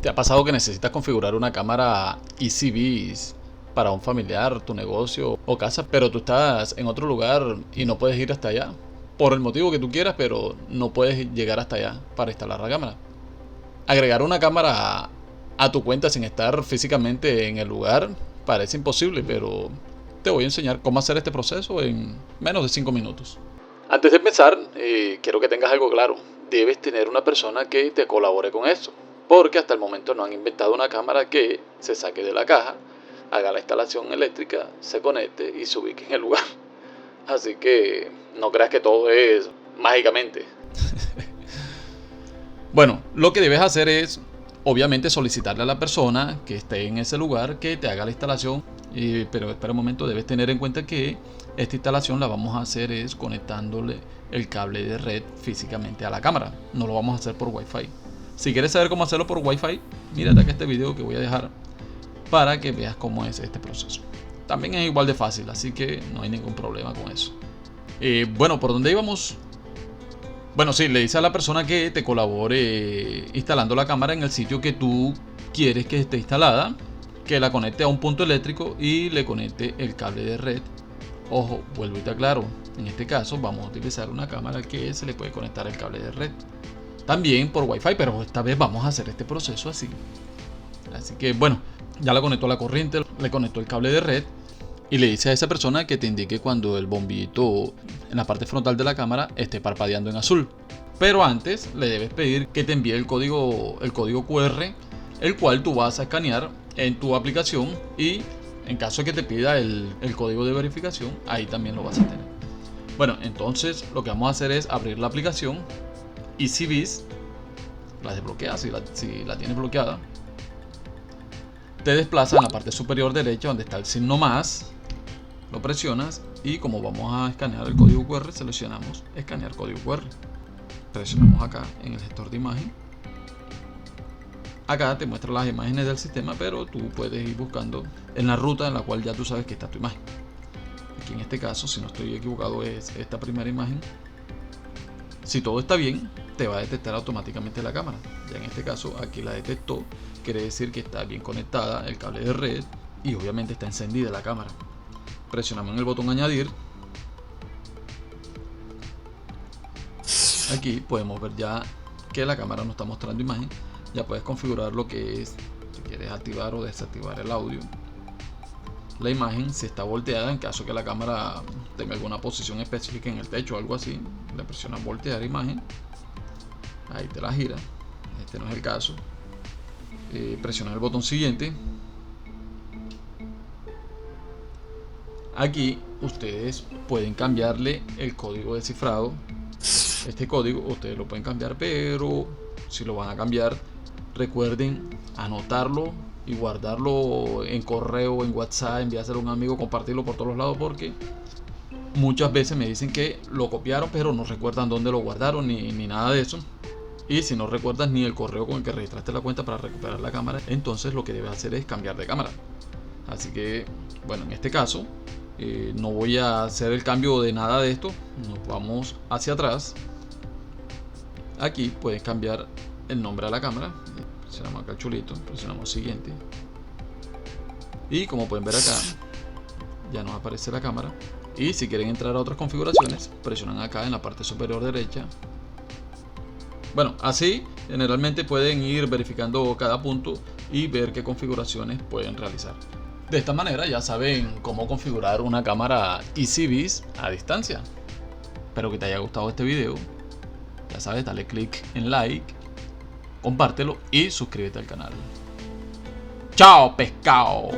¿Te ha pasado que necesitas configurar una cámara EasyVis para un familiar, tu negocio o casa, pero tú estás en otro lugar y no puedes ir hasta allá? Por el motivo que tú quieras, pero no puedes llegar hasta allá para instalar la cámara. Agregar una cámara a tu cuenta sin estar físicamente en el lugar parece imposible, pero te voy a enseñar cómo hacer este proceso en menos de 5 minutos. Antes de empezar, quiero que tengas algo claro. Debes tener una persona que te colabore con esto, porque hasta el momento no han inventado una cámara que se saque de la caja, haga la instalación eléctrica, se conecte y se ubique en el lugar. Así que no creas que todo es mágicamente. Bueno, lo que debes hacer es, obviamente, solicitarle a la persona que esté en ese lugar que te haga la instalación. Pero espera un momento, debes tener en cuenta que esta instalación la vamos a hacer es conectándole el cable de red físicamente a la cámara. No lo vamos a hacer por Wi-Fi. Si quieres saber cómo hacerlo por Wi-Fi, mírate acá este video que voy a dejar para que veas cómo es este proceso. También es igual de fácil, así que no hay ningún problema con eso. Bueno, ¿por dónde íbamos? Bueno, sí, le dice a la persona que te colabore instalando la cámara en el sitio que tú quieres que esté instalada, que la conecte a un punto eléctrico y le conecte el cable de red. Ojo, vuelvo y te aclaro, en este caso vamos a utilizar una cámara que se le puede conectar el cable de red. También por Wi-Fi, pero esta vez vamos a hacer este proceso así. Así que bueno, ya la conectó a la corriente, le conectó el cable de red. Y le dice a esa persona que te indique cuando el bombillito en la parte frontal de la cámara esté parpadeando en azul. Pero antes le debes pedir que te envíe el código QR, el cual tú vas a escanear en tu aplicación, y en caso de que te pida el código de verificación, ahí también lo vas a tener. Bueno, entonces lo que vamos a hacer es abrir la aplicación EasyVis, la desbloqueas si la tienes bloqueada. Te desplazas en la parte superior derecha donde está el signo más. Lo presionas y como vamos a escanear el código QR, seleccionamos escanear código QR. Presionamos acá en el gestor de imagen. Acá te muestra las imágenes del sistema, pero tú puedes ir buscando en la ruta en la cual ya tú sabes que está tu imagen. Aquí en este caso, si no estoy equivocado, es esta primera imagen. Si todo está bien, te va a detectar automáticamente la cámara. Ya en este caso, aquí la detectó. Quiere decir que está bien conectada el cable de red y obviamente está encendida la cámara. Presionamos en el botón añadir. Aquí podemos ver ya que la cámara nos está mostrando imagen. Ya puedes configurar lo que es, si quieres activar o desactivar el audio. La imagen, si está volteada, en caso que la cámara tenga alguna posición específica en el techo o algo así, le presionas voltear imagen. Ahí te la gira. Este no es el caso. Presionar el botón siguiente. Aquí ustedes pueden cambiarle el código de cifrado. Este código ustedes lo pueden cambiar, pero si lo van a cambiar, recuerden anotarlo y guardarlo en correo, en WhatsApp, enviárselo a un amigo, compartirlo por todos los lados, porque muchas veces me dicen que lo copiaron pero no recuerdan dónde lo guardaron ni nada de eso. Y si no recuerdas ni el correo con el que registraste la cuenta para recuperar la cámara, entonces lo que debes hacer es cambiar de cámara. Así que, bueno, en este caso no voy a hacer el cambio de nada de esto. Nos vamos hacia atrás. Aquí puedes cambiar el nombre a la cámara. Presionamos acá el chulito, presionamos siguiente. Y como pueden ver acá, ya nos aparece la cámara. Y si quieren entrar a otras configuraciones, presionan acá en la parte superior derecha. Bueno, así generalmente pueden ir verificando cada punto y ver qué configuraciones pueden realizar. De esta manera ya saben cómo configurar una cámara EasyVis a distancia. Espero que te haya gustado este video. Ya sabes, dale click en like, compártelo y suscríbete al canal. ¡Chao, pescado!